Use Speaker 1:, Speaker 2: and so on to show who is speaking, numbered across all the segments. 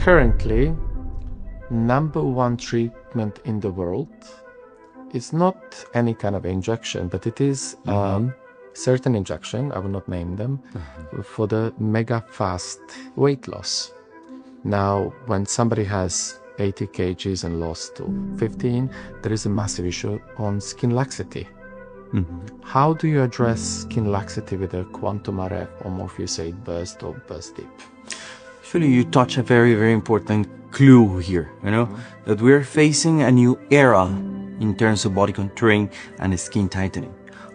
Speaker 1: Currently, #1 treatment in the world is not any kind of injection, but it is certain injection, I will not name them, for the mega fast weight loss. Now, when somebody has 80 kgs and lost to 15, there is a massive issue on skin laxity. How do you address skin laxity with a quantum RF or Morpheus 8 burst or burst dip?
Speaker 2: Actually, you touch a very, very important clue here, you know, that we're facing a new era in terms of body contouring and skin tightening.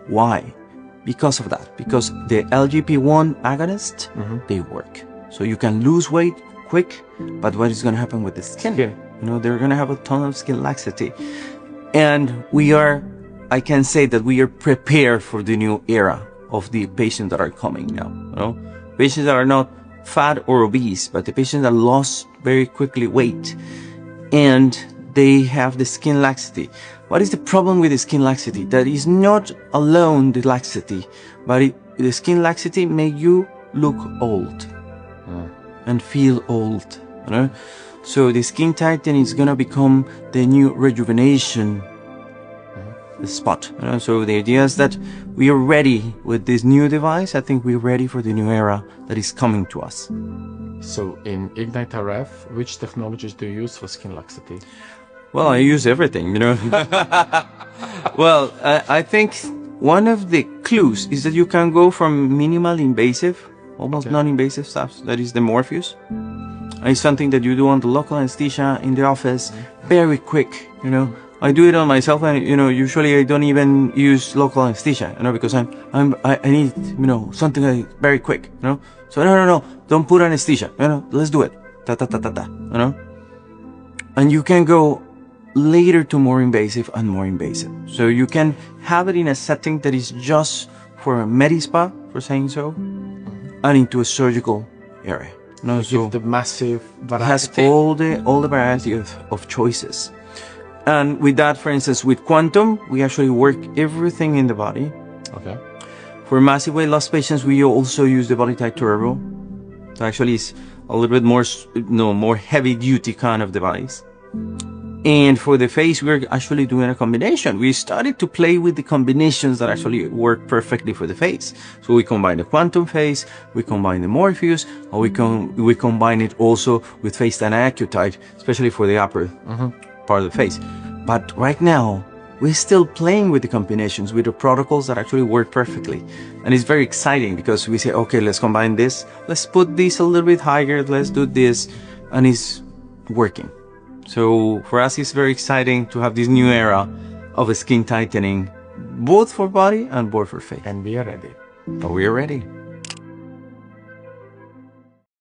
Speaker 2: Why? Because of that, because the LGP1 agonists, they work. So you can lose weight quick, but what is going to happen with the skin? You know, they're going to have a ton of skin laxity. And I can say that we are prepared for the new era of the patients that are coming now. You know, patients that are not fat or obese, but the patients that lost very quickly weight and they have the skin laxity. What is the problem with the skin laxity? That is not alone the laxity, but the skin laxity make you look old and feel old. You know? So the skin tightening is gonna become the new rejuvenation spot. You know? So the idea is that we are ready with this new device. I think we're ready for the new era that is coming to us.
Speaker 1: So in Ignite RF, which technologies do you use for skin laxity?
Speaker 2: Well, I use everything, you know. Well, I think one of the clues is that you can go from minimal invasive, almost non-invasive stuff, that is the Morpheus. It's something that you do on the local anesthesia in the office, very quick, you know. I do it on myself, and you know, usually I don't even use local anesthesia, you know, because I need, you know, something like very quick, you know. So no, don't put anesthesia, you know, let's do it, you know. And you can go later to more invasive and more invasive. So you can have it in a setting that is just for a med-spa, for saying so, and into a surgical area. No, so
Speaker 1: the massive variety.
Speaker 2: It has all the variety of choices. And with that, for instance, with Quantum, we actually work everything in the body.
Speaker 1: Okay.
Speaker 2: For massive weight loss patients, we also use the BodyTite Turbo. So actually, it's a little bit more, more heavy-duty kind of device. And for the face, we're actually doing a combination. We started to play with the combinations that actually work perfectly for the face. So we combine the Quantum face, we combine the Morpheus, or we combine it also with FaceTime Accutite, especially for the upper part of the face. But right now, we're still playing with the combinations, with the protocols that actually work perfectly. And it's very exciting because we say, okay, let's combine this, let's put this a little bit higher, let's do this, and it's working. So for us, it's very exciting to have this new era of skin tightening, both for body and both for face.
Speaker 1: And we are ready.
Speaker 2: But we are ready.